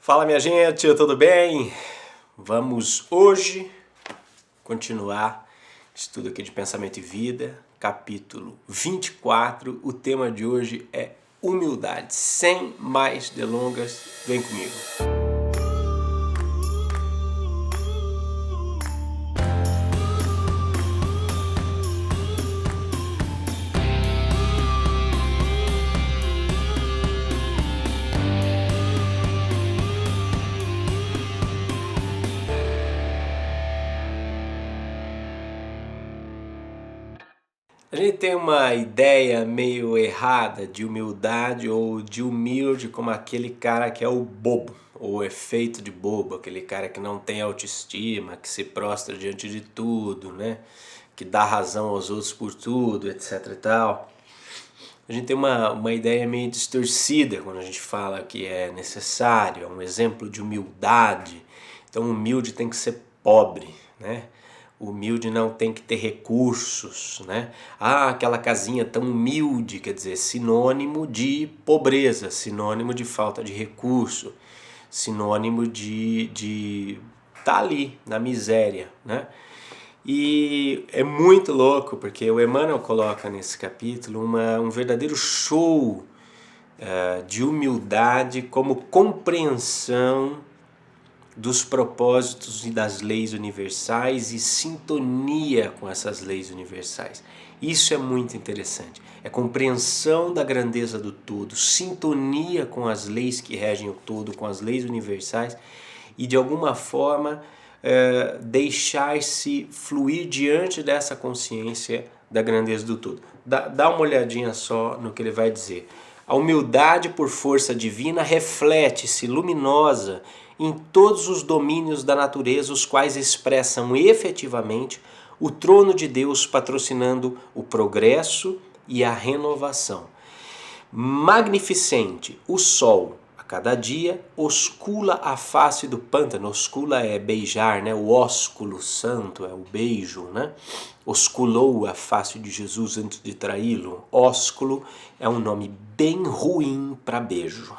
Fala minha gente, tudo bem? Vamos hoje continuar estudo aqui de Pensamento e Vida, capítulo 24. O tema de hoje é humildade. Sem mais delongas, vem comigo. A gente tem uma ideia meio errada de humildade ou de humilde como aquele cara que é o bobo, ou o efeito de bobo, aquele cara que não tem autoestima, que se prostra diante de tudo, né? Que dá razão aos outros por tudo, etc e tal. A gente tem uma ideia meio distorcida quando a gente fala que é necessário, é um exemplo de humildade. Então humilde tem que ser pobre, né? O humilde não tem que ter recursos, né? Ah, aquela casinha tão humilde, quer dizer, sinônimo de pobreza, sinônimo de falta de recurso, sinônimo de tá ali, na miséria, né? E é muito louco, porque o Emmanuel coloca nesse capítulo um verdadeiro show de humildade como compreensão dos propósitos e das leis universais e sintonia com essas leis universais. Isso é muito interessante. É compreensão da grandeza do todo, sintonia com as leis que regem o todo, com as leis universais e de alguma forma deixar-se fluir diante dessa consciência da grandeza do todo. Dá uma olhadinha só no que ele vai dizer. A humildade por força divina reflete-se luminosa em todos os domínios da natureza, os quais expressam efetivamente o trono de Deus patrocinando o progresso e a renovação. Magnificente, o sol, a cada dia, oscula a face do pântano. Oscula é beijar, né? O ósculo santo é o beijo, né? Osculou a face de Jesus antes de traí-lo. Ósculo é um nome bem ruim para beijo.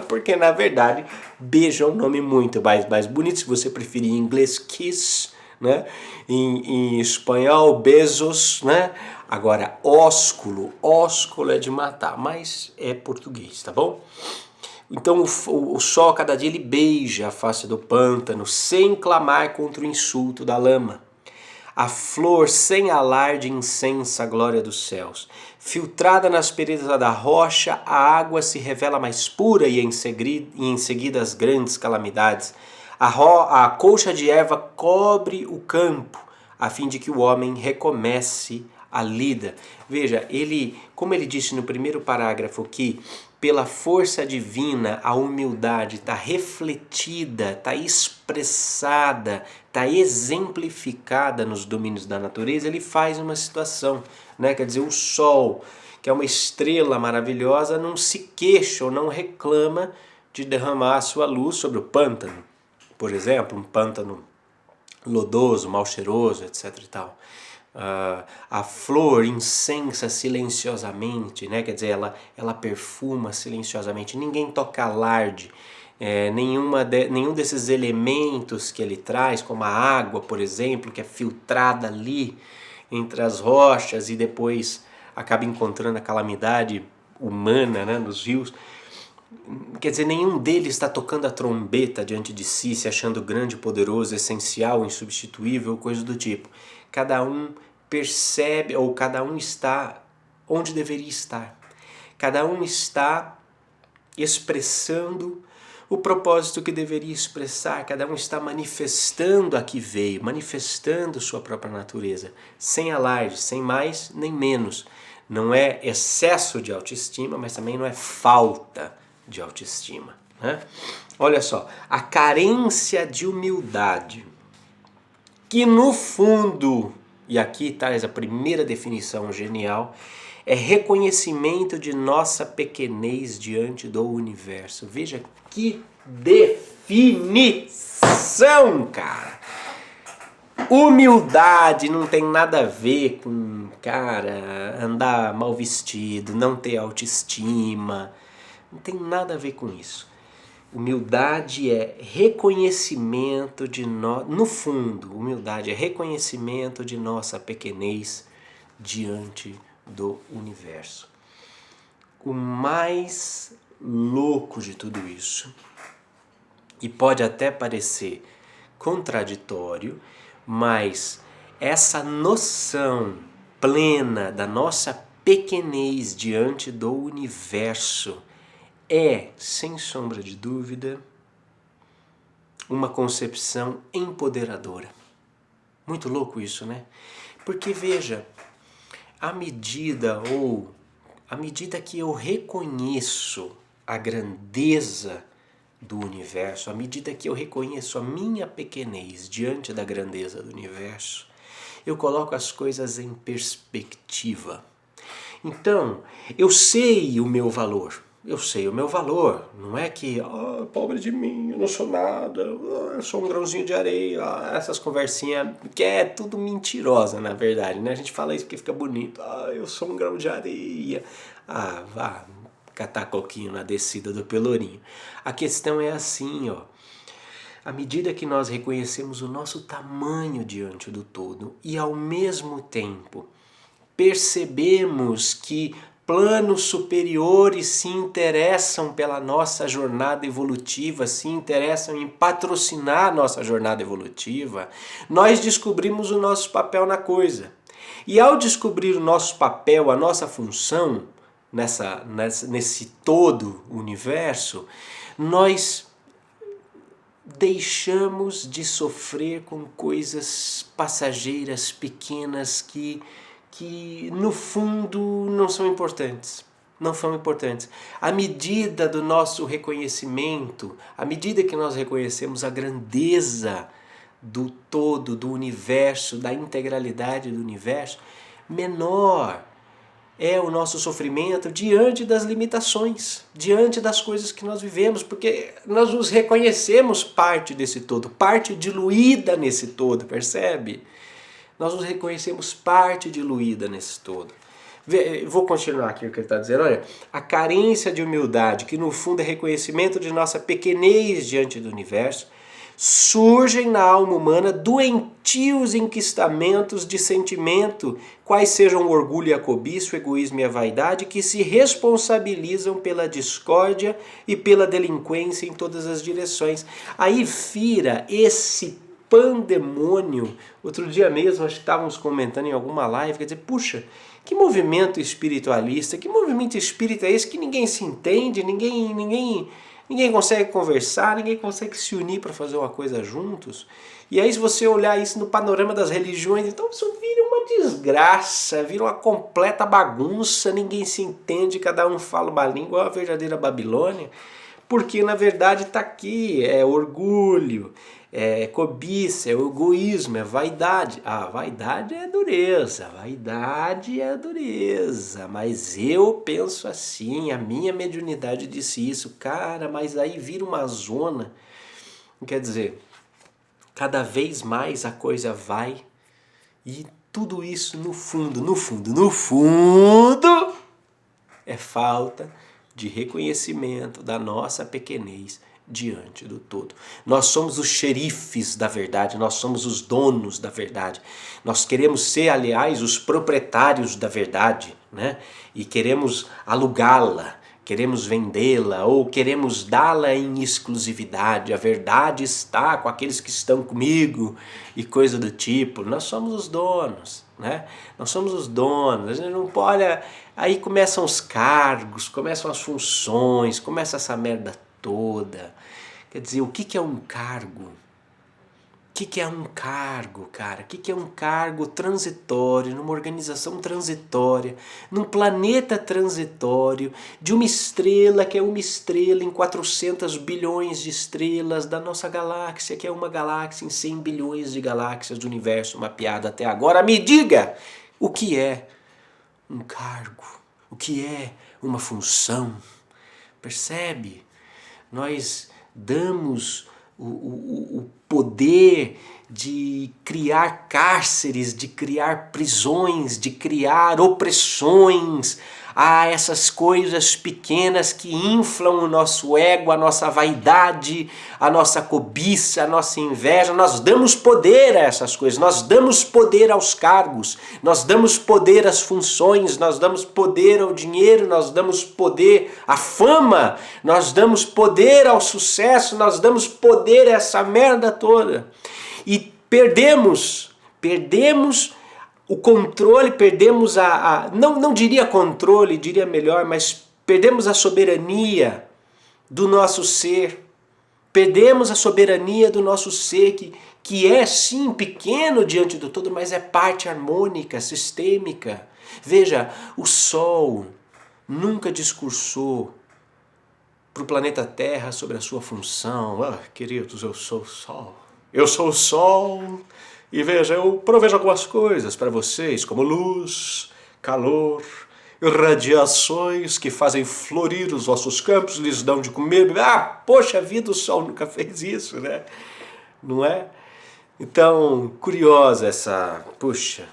Porque na verdade, beijo é um nome muito mais bonito. Se você preferir em inglês, kiss, né? Em espanhol, beijos, né? Agora, ósculo é de matar, mas é português, tá bom? Então o sol cada dia ele beija a face do pântano sem clamar contra o insulto da lama. A flor sem alarde incensa a glória dos céus. Filtrada na aspereza da rocha, a água se revela mais pura e em seguida as grandes calamidades. A colcha de erva cobre o campo, a fim de que o homem recomece a lida. Veja, como ele disse no primeiro parágrafo que pela força divina a humildade está refletida, está expressada, está exemplificada nos domínios da natureza, ele faz uma situação, né? Quer dizer, o sol, que é uma estrela maravilhosa, não se queixa ou não reclama de derramar a sua luz sobre o pântano, por exemplo, um pântano lodoso, mal cheiroso, etc e tal. A flor incensa silenciosamente, né? Quer dizer, ela perfuma silenciosamente, ninguém toca alarde. Nenhum desses elementos que ele traz, como a água, por exemplo, que é filtrada ali entre as rochas e depois acaba encontrando a calamidade humana, né, nos rios. Quer dizer, nenhum deles está tocando a trombeta diante de si, se achando grande, poderoso, essencial, insubstituível, coisa do tipo. Cada um percebe, ou cada um está onde deveria estar. Cada um está expressando o propósito que deveria expressar. Cada um está manifestando a que veio, manifestando sua própria natureza, sem alarde, sem mais nem menos. Não é excesso de autoestima, mas também não é falta de autoestima, né? Olha só, a carência de humildade, que no fundo, e aqui traz a primeira definição genial, é reconhecimento de nossa pequenez diante do universo. Veja que definição, cara! Humildade não tem nada a ver com, cara, andar mal vestido, não ter autoestima. Não tem nada a ver com isso. Humildade é reconhecimento de no fundo, humildade é reconhecimento de nossa pequenez diante do universo. O mais louco de tudo isso, e pode até parecer contraditório, mas essa noção plena da nossa pequenez diante do universo é, sem sombra de dúvida, uma concepção empoderadora. Muito louco isso, né? Porque veja, à medida que eu reconheço a grandeza do universo, à medida que eu reconheço a minha pequenez diante da grandeza do universo, eu coloco as coisas em perspectiva. Então, eu sei o meu valor. Eu sei o meu valor. Não é que, pobre de mim, eu não sou nada, eu sou um grãozinho de areia, essas conversinhas, que é tudo mentirosa, na verdade, né? A gente fala isso porque fica bonito. Eu sou um grão de areia. Vá catar coquinho na descida do Pelourinho. A questão é assim, ó. À medida que nós reconhecemos o nosso tamanho diante do todo e ao mesmo tempo percebemos que planos superiores se interessam pela nossa jornada evolutiva, se interessam em patrocinar nossa jornada evolutiva, nós descobrimos o nosso papel na coisa. E ao descobrir o nosso papel, a nossa função nesse todo universo, nós deixamos de sofrer com coisas passageiras, pequenas, que no fundo não são importantes. Não são importantes. À medida do nosso reconhecimento, à medida que nós reconhecemos a grandeza do todo, do universo, da integralidade do universo, menor é o nosso sofrimento diante das limitações, diante das coisas que nós vivemos, porque nós nos reconhecemos parte desse todo, parte diluída nesse todo, percebe? Nós nos reconhecemos parte diluída nesse todo. Vou continuar aqui o que ele está dizendo. Olha, a carência de humildade, que no fundo é reconhecimento de nossa pequenez diante do universo, surgem na alma humana doentios enquistamentos de sentimento, quais sejam o orgulho e a cobiça, o egoísmo e a vaidade, que se responsabilizam pela discórdia e pela delinquência em todas as direções. Aí vira esse pandemônio. Outro dia mesmo, acho que estávamos comentando em alguma live, quer dizer, puxa, que movimento espiritualista, que movimento espírita é esse que ninguém se entende, ninguém consegue conversar, ninguém consegue se unir para fazer uma coisa juntos. E aí se você olhar isso no panorama das religiões, então isso vira uma desgraça, vira uma completa bagunça, ninguém se entende, cada um fala uma língua, a verdadeira Babilônia. Porque na verdade está aqui, é orgulho, é cobiça, é egoísmo, é vaidade. Vaidade é dureza, vaidade é dureza. Mas eu penso assim, a minha mediunidade disse isso. Cara, mas aí vira uma zona. Quer dizer, cada vez mais a coisa vai e tudo isso no fundo é falta de reconhecimento da nossa pequenez diante do todo. Nós somos os xerifes da verdade, nós somos os donos da verdade. Nós queremos ser, aliás, os proprietários da verdade, né? E queremos alugá-la, queremos vendê-la ou queremos dá-la em exclusividade. A verdade está com aqueles que estão comigo e coisa do tipo. Nós somos os donos, né? Nós somos os donos. A gente não pode... Aí começam os cargos, começam as funções, começa essa merda toda. Quer dizer, o que é um cargo? O que é um cargo, cara? O que é um cargo transitório, numa organização transitória, num planeta transitório, de uma estrela que é uma estrela em 400 bilhões de estrelas da nossa galáxia, que é uma galáxia em 100 bilhões de galáxias do universo mapeado até agora. Me diga o que é um cargo, o que é uma função. Percebe? Nós damos o poder de criar cárceres, de criar prisões, de criar opressões, a essas coisas pequenas que inflam o nosso ego, a nossa vaidade, a nossa cobiça, a nossa inveja. Nós damos poder a essas coisas, nós damos poder aos cargos, nós damos poder às funções, nós damos poder ao dinheiro, nós damos poder à fama, nós damos poder ao sucesso, nós damos poder a essa merda toda. E perdemos o controle, perdemos não diria controle, diria melhor, mas perdemos a soberania do nosso ser, perdemos a soberania do nosso ser, que é sim pequeno diante do todo, mas é parte harmônica, sistêmica. Veja, o Sol nunca discursou para o planeta Terra sobre a sua função. Queridos, eu sou o Sol. Eu sou o Sol e veja, eu provejo algumas coisas para vocês, como luz, calor, radiações que fazem florir os vossos campos, lhes dão de comer. Poxa vida, o Sol nunca fez isso, né? Não é? Então, curiosa essa... Puxa,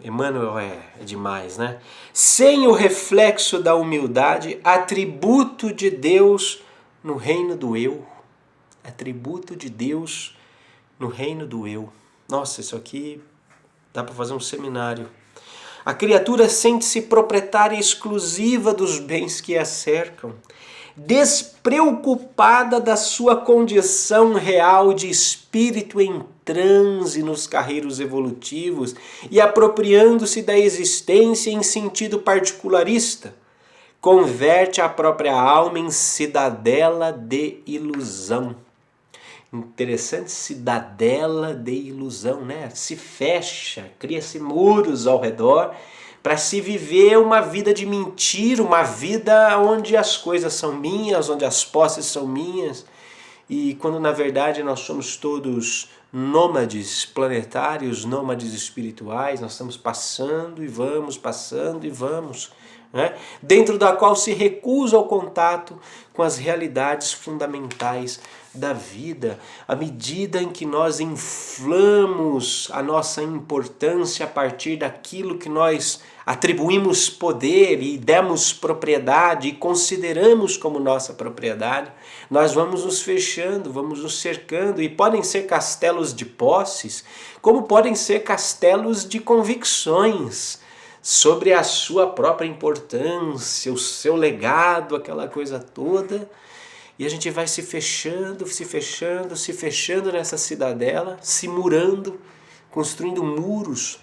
Emmanuel é demais, né? Sem o reflexo da humildade, atributo de Deus no reino do eu. Atributo de Deus no reino do eu. Nossa, isso aqui dá para fazer um seminário. A criatura sente-se proprietária exclusiva dos bens que a cercam, despreocupada da sua condição real de espírito em transe nos carreiros evolutivos e apropriando-se da existência em sentido particularista, converte a própria alma em cidadela de ilusão. Interessante, cidadela de ilusão, né? Se fecha, cria-se muros ao redor para se viver uma vida de mentira, uma vida onde as coisas são minhas, onde as posses são minhas, e quando na verdade nós somos todos nômades planetários, nômades espirituais, nós estamos passando e vamos, né? Dentro da qual se recusa ao contato com as realidades fundamentais da vida. À medida em que nós inflamos a nossa importância a partir daquilo que nós atribuímos poder e demos propriedade e consideramos como nossa propriedade, nós vamos nos fechando, vamos nos cercando, e podem ser castelos de posses, como podem ser castelos de convicções sobre a sua própria importância, o seu legado, aquela coisa toda. E a gente vai se fechando nessa cidadela, se murando, construindo muros.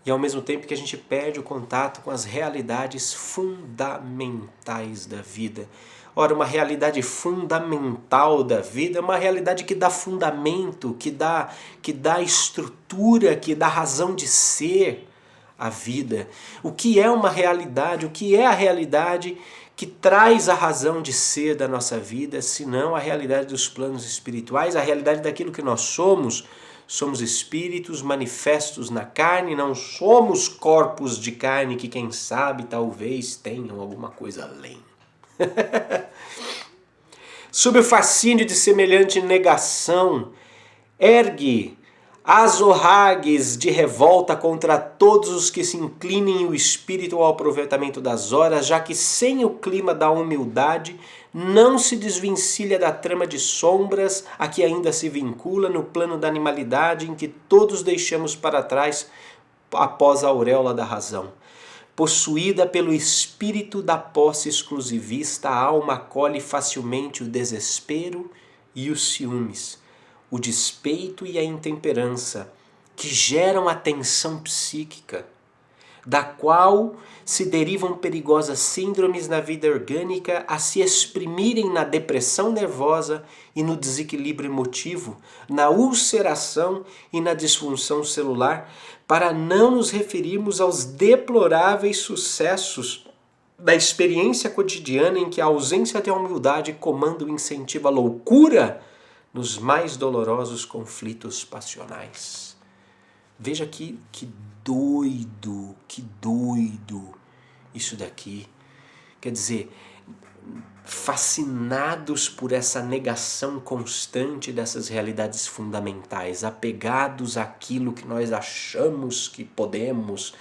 E ao mesmo tempo que a gente perde o contato com as realidades fundamentais da vida. Ora, uma realidade fundamental da vida é uma realidade que dá fundamento, que dá estrutura, que dá razão de ser à vida. O que é uma realidade? O que é a realidade que traz a razão de ser da nossa vida, senão a realidade dos planos espirituais, a realidade daquilo que nós somos? Somos espíritos manifestos na carne, não somos corpos de carne que, quem sabe, talvez tenham alguma coisa além. Sob o fascínio de semelhante negação, ergue azorragues de revolta contra todos os que se inclinem o espírito ao aproveitamento das horas, já que sem o clima da humildade não se desvencilha da trama de sombras a que ainda se vincula no plano da animalidade em que todos deixamos para trás após a auréola da razão. Possuída pelo espírito da posse exclusivista, a alma acolhe facilmente o desespero e os ciúmes, o despeito e a intemperança, que geram a tensão psíquica, da qual se derivam perigosas síndromes na vida orgânica a se exprimirem na depressão nervosa e no desequilíbrio emotivo, na ulceração e na disfunção celular, para não nos referirmos aos deploráveis sucessos da experiência cotidiana em que a ausência de humildade comanda o incentivo à loucura nos mais dolorosos conflitos passionais. Veja que doido isso daqui. Quer dizer, fascinados por essa negação constante dessas realidades fundamentais, apegados àquilo que nós achamos que podemos,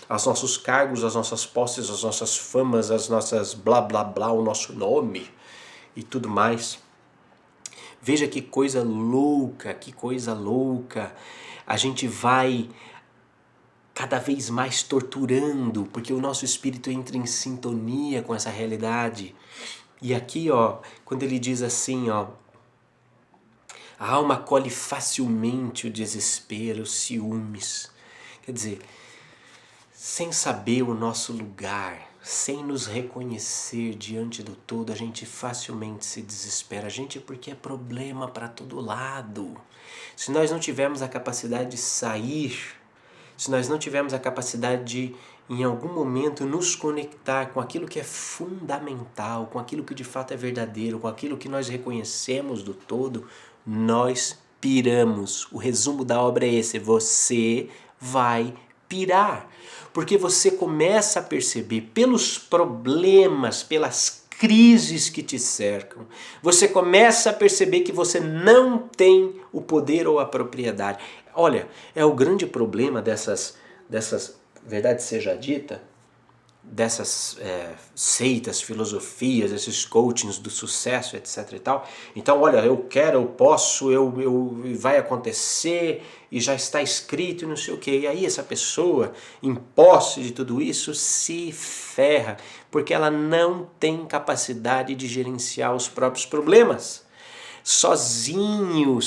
aos nossos cargos, às nossas posses, às nossas famas, às nossas blá blá blá, o nosso nome e tudo mais. Veja que coisa louca, que coisa louca. A gente vai cada vez mais torturando, porque o nosso espírito entra em sintonia com essa realidade. E aqui, ó, quando ele diz assim, ó, a alma acolhe facilmente o desespero, os ciúmes. Quer dizer, sem saber o nosso lugar, sem nos reconhecer diante do todo, a gente facilmente se desespera. A gente, porque é problema para todo lado. Se nós não tivermos a capacidade de sair, se nós não tivermos a capacidade de, em algum momento, nos conectar com aquilo que é fundamental, com aquilo que de fato é verdadeiro, com aquilo que nós reconhecemos do todo, nós piramos. O resumo da obra é esse: você vai pirar. Porque você começa a perceber pelos problemas, pelas crises que te cercam, você começa a perceber que você não tem o poder ou a propriedade. Olha, é o grande problema dessas verdade seja dita, dessas seitas, filosofias, esses coachings do sucesso, etc e tal. Então, olha, eu quero, eu posso, vai acontecer e já está escrito e não sei o quê. E aí essa pessoa, em posse de tudo isso, se ferra, porque ela não tem capacidade de gerenciar os próprios problemas. Sozinho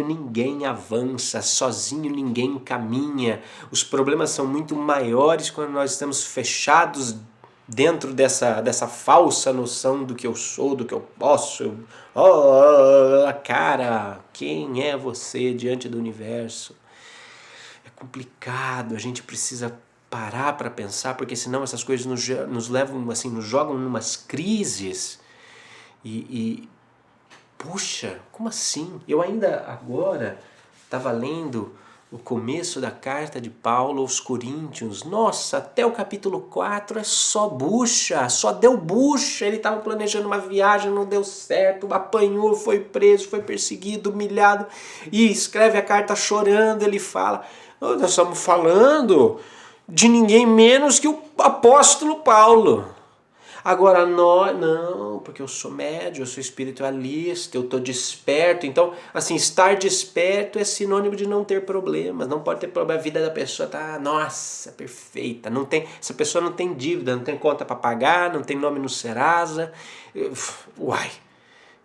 ninguém avança, sozinho ninguém caminha. Os problemas são muito maiores quando nós estamos fechados dentro dessa falsa noção do que eu sou, do que eu posso. Cara, quem é você diante do universo? É complicado, a gente precisa parar para pensar, porque senão essas coisas nos levam, assim, nos jogam numas crises puxa, como assim? Eu ainda agora estava lendo o começo da carta de Paulo aos Coríntios. Nossa, até o capítulo 4 é só bucha, só deu bucha. Ele estava planejando uma viagem, não deu certo, apanhou, foi preso, foi perseguido, humilhado. E escreve a carta chorando, ele fala, nós estamos falando de ninguém menos que o apóstolo Paulo. Agora, não, porque eu sou médio, eu sou espiritualista, eu estou desperto. Então, assim, estar desperto é sinônimo de não ter problemas. Não pode ter problema. A vida da pessoa tá, nossa, perfeita. Não tem, essa pessoa não tem dívida, não tem conta para pagar, não tem nome no Serasa. Uai,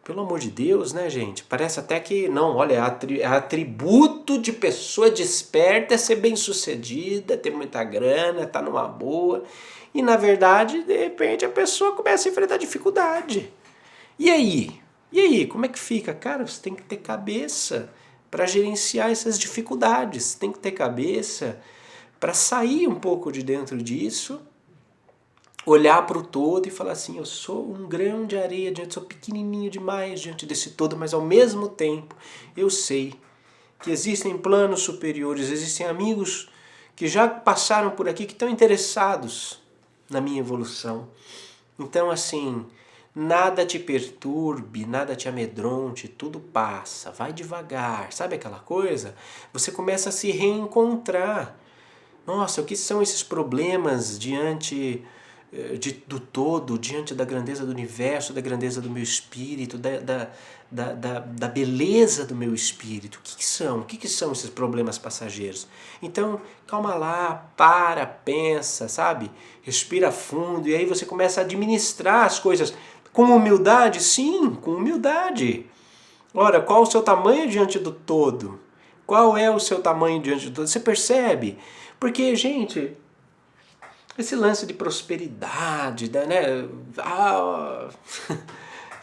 pelo amor de Deus, né, gente? Parece até que, não, olha, atributo de pessoa desperta é ser bem-sucedida, ter muita grana, estar numa boa. E na verdade, de repente, a pessoa começa a enfrentar dificuldade. E aí? E aí, como é que fica? Cara, você tem que ter cabeça para gerenciar essas dificuldades. Tem que ter cabeça para sair um pouco de dentro disso, olhar para o todo e falar assim, eu sou um grão de areia, sou pequenininho demais diante desse todo, mas ao mesmo tempo eu sei que existem planos superiores, existem amigos que já passaram por aqui, que estão interessados na minha evolução. Então, assim, nada te perturbe, nada te amedronte, tudo passa, vai devagar. Sabe aquela coisa? Você começa a se reencontrar. Nossa, o que são esses problemas diante do todo, diante da grandeza do universo, da grandeza do meu espírito, da beleza do meu espírito? O que são? O que são esses problemas passageiros? Então, calma lá, para, pensa, sabe? Respira fundo e aí você começa a administrar as coisas com humildade. Sim, com humildade. Ora, qual o seu tamanho diante do todo? Qual é o seu tamanho diante do todo? Você percebe? Porque, gente, esse lance de prosperidade, né?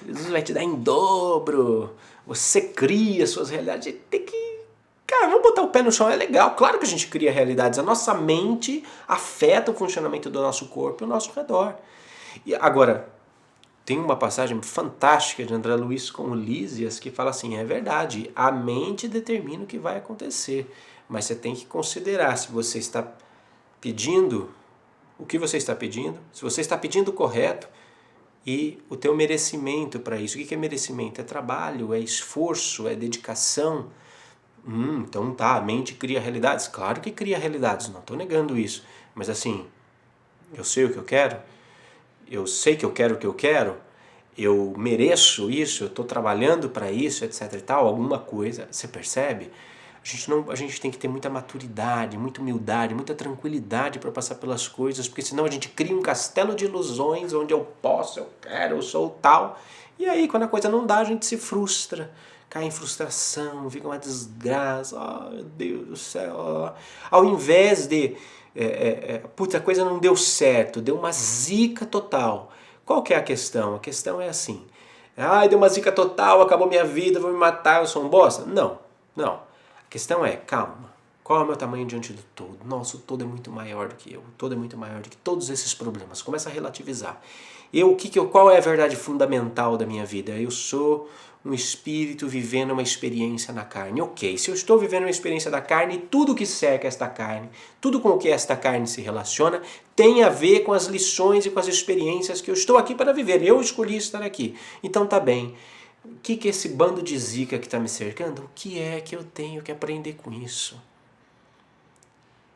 Jesus vai te dar em dobro, você cria suas realidades. Tem que... Cara, vamos botar o pé no chão, é legal. Claro que a gente cria realidades. A nossa mente afeta o funcionamento do nosso corpo e ao nosso redor. E agora, tem uma passagem fantástica de André Luiz com o Lísias que fala assim, é verdade, a mente determina o que vai acontecer, mas você tem que considerar se você está pedindo o que você está pedindo, se você está pedindo o correto, e o teu merecimento para isso. O que é merecimento? É trabalho, é esforço, é dedicação. Então tá, a mente cria realidades? Claro que cria realidades, não estou negando isso. Mas assim, eu sei o que eu quero, eu sei que eu quero o que eu quero, eu mereço isso, eu estou trabalhando para isso, etc e tal, alguma coisa, você percebe? A gente tem que ter muita maturidade, muita humildade, muita tranquilidade para passar pelas coisas, porque senão a gente cria um castelo de ilusões onde eu posso, eu quero, eu sou tal. E aí quando a coisa não dá, a gente se frustra, cai em frustração, fica uma desgraça, oh, meu Deus do céu. Ao invés de, putz, a coisa não deu certo, deu uma zica total. Qual que é a questão? A questão é assim, deu uma zica total, acabou minha vida, vou me matar, eu sou um bosta? Não, não. A questão é, calma, qual é o meu tamanho diante do todo? Nossa, o todo é muito maior do que eu, o todo é muito maior do que todos esses problemas. Começa a relativizar. Qual é a verdade fundamental da minha vida? Eu sou um espírito vivendo uma experiência na carne. Ok, se eu estou vivendo uma experiência da carne, tudo que cerca esta carne, tudo com o que esta carne se relaciona, tem a ver com as lições e com as experiências que eu estou aqui para viver. Eu escolhi estar aqui. Então tá bem. O que é esse bando de zica que está me cercando? O que é que eu tenho que aprender com isso?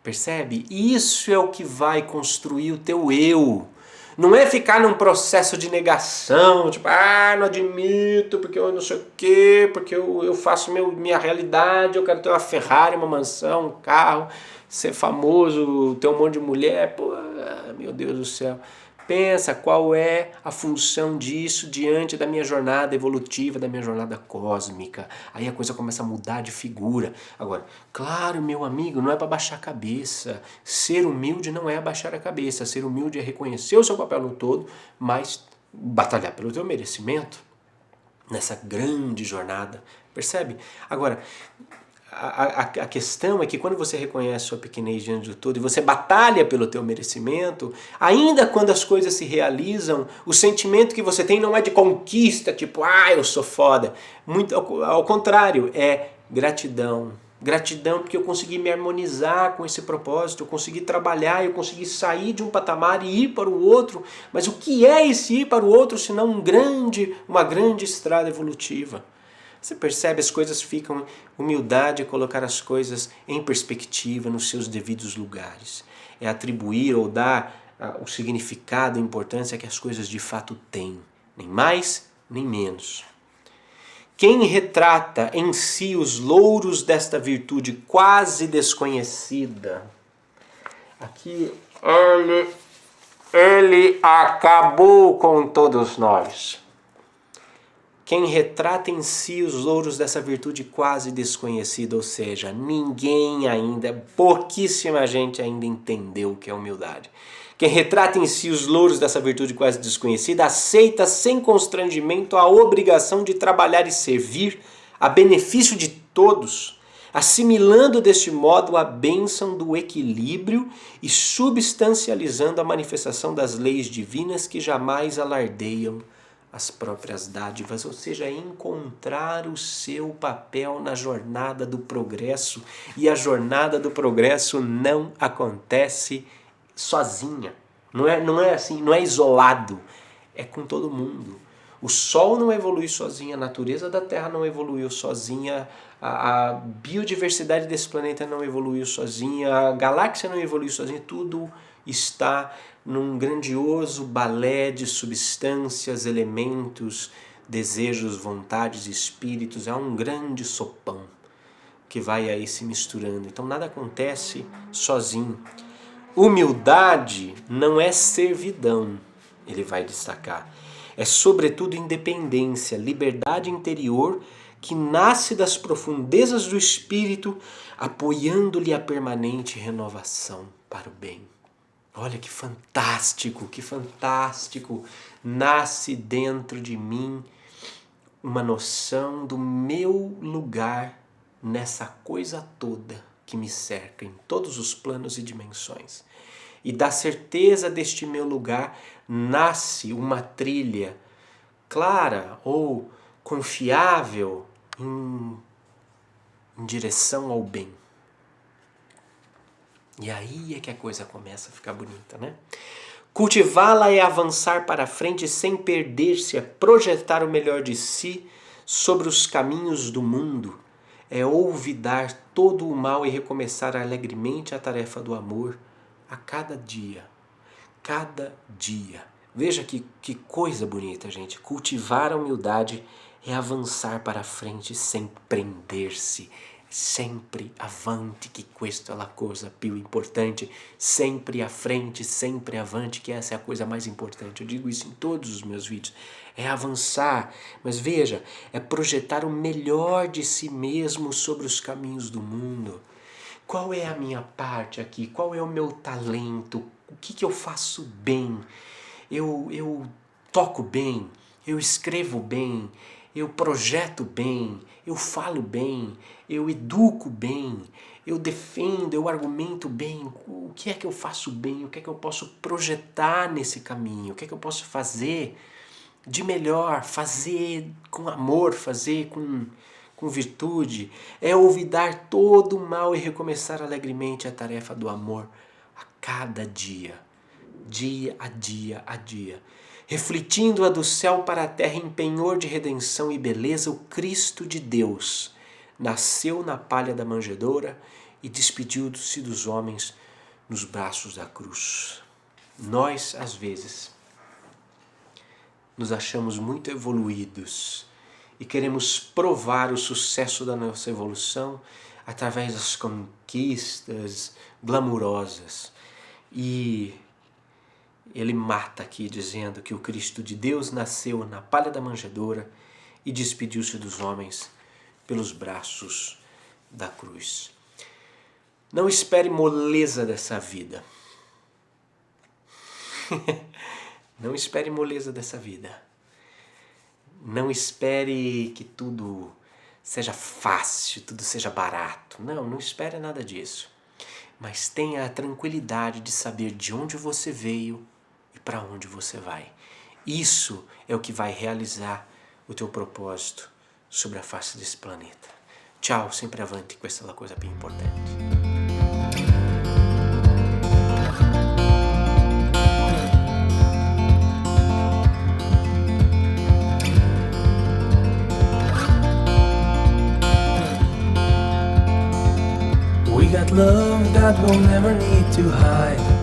Percebe? Isso é o que vai construir o teu eu. Não é ficar num processo de negação, tipo, não admito, porque eu não sei o quê, porque eu faço minha realidade, eu quero ter uma Ferrari, uma mansão, um carro, ser famoso, ter um monte de mulher, pô, meu Deus do céu. Pensa qual é a função disso diante da minha jornada evolutiva, da minha jornada cósmica. Aí a coisa começa a mudar de figura. Agora, claro, meu amigo, não é para baixar a cabeça. Ser humilde não é abaixar a cabeça. Ser humilde é reconhecer o seu papel no todo, mas batalhar pelo teu merecimento nessa grande jornada. Percebe? Agora, a questão é que quando você reconhece sua pequenez diante do todo e você batalha pelo teu merecimento, ainda quando as coisas se realizam, o sentimento que você tem não é de conquista, tipo, eu sou foda. Muito ao contrário, é gratidão. Gratidão porque eu consegui me harmonizar com esse propósito, eu consegui trabalhar, eu consegui sair de um patamar e ir para o outro. Mas o que é esse ir para o outro senão uma grande estrada evolutiva? Você percebe, as coisas ficam, humildade é colocar as coisas em perspectiva nos seus devidos lugares. É atribuir ou dar o significado e importância que as coisas de fato têm. Nem mais, nem menos. Quem retrata em si os louros desta virtude quase desconhecida, aqui ele acabou com todos nós. Quem retrata em si os louros dessa virtude quase desconhecida, ou seja, ninguém ainda, pouquíssima gente ainda entendeu o que é humildade. Quem retrata em si os louros dessa virtude quase desconhecida, aceita sem constrangimento a obrigação de trabalhar e servir a benefício de todos, assimilando deste modo a bênção do equilíbrio e substancializando a manifestação das leis divinas que jamais alardeiam as próprias dádivas, ou seja, encontrar o seu papel na jornada do progresso. E a jornada do progresso não acontece sozinha. Não é assim, não é isolado, é com todo mundo. O Sol não evolui sozinho, a natureza da Terra não evoluiu sozinha, a biodiversidade desse planeta não evoluiu sozinha, a galáxia não evoluiu sozinha, tudo está num grandioso balé de substâncias, elementos, desejos, vontades, espíritos. É um grande sopão que vai aí se misturando. Então nada acontece sozinho. Humildade não é servidão, ele vai destacar. É sobretudo independência, liberdade interior que nasce das profundezas do espírito, apoiando-lhe a permanente renovação para o bem. Olha que fantástico, que fantástico! Nasce dentro de mim uma noção do meu lugar nessa coisa toda que me cerca, em todos os planos e dimensões. E da certeza deste meu lugar nasce uma trilha clara ou confiável em direção ao bem. E aí é que a coisa começa a ficar bonita, né? Cultivá-la é avançar para frente sem perder-se, é projetar o melhor de si sobre os caminhos do mundo, é olvidar todo o mal e recomeçar alegremente a tarefa do amor a cada dia. Cada dia. Veja que coisa bonita, gente. Cultivar a humildade é avançar para frente sem prender-se. Sempre avante, que questa é a coisa più importante. Sempre à frente, sempre avante, que essa é a coisa mais importante. Eu digo isso em todos os meus vídeos. É avançar, mas veja, é projetar o melhor de si mesmo sobre os caminhos do mundo. Qual é a minha parte aqui? Qual é o meu talento? O que eu faço bem? Eu toco bem? Eu escrevo bem? Eu projeto bem? Eu falo bem? Eu educo bem? Eu defendo? Eu argumento bem? O que é que eu faço bem? O que é que eu posso projetar nesse caminho? O que é que eu posso fazer de melhor? Fazer com amor? Fazer com virtude? É olvidar todo o mal e recomeçar alegremente a tarefa do amor a cada dia. Dia a dia a dia. Refletindo-a do céu para a terra em penhor de redenção e beleza, o Cristo de Deus nasceu na palha da manjedoura e despediu-se dos homens nos braços da cruz. Nós, às vezes, nos achamos muito evoluídos e queremos provar o sucesso da nossa evolução através das conquistas glamurosas. E ele mata aqui dizendo que o Cristo de Deus nasceu na palha da manjedoura e despediu-se dos homens pelos braços da cruz. Não espere moleza dessa vida. Não espere moleza dessa vida. Não espere que tudo seja fácil, tudo seja barato. Não espere nada disso. Mas tenha a tranquilidade de saber de onde você veio e para onde você vai. Isso é o que vai realizar o teu propósito sobre a face desse planeta. Tchau, sempre avante, questa é uma coisa bem importante. We got love that we'll never need to hide.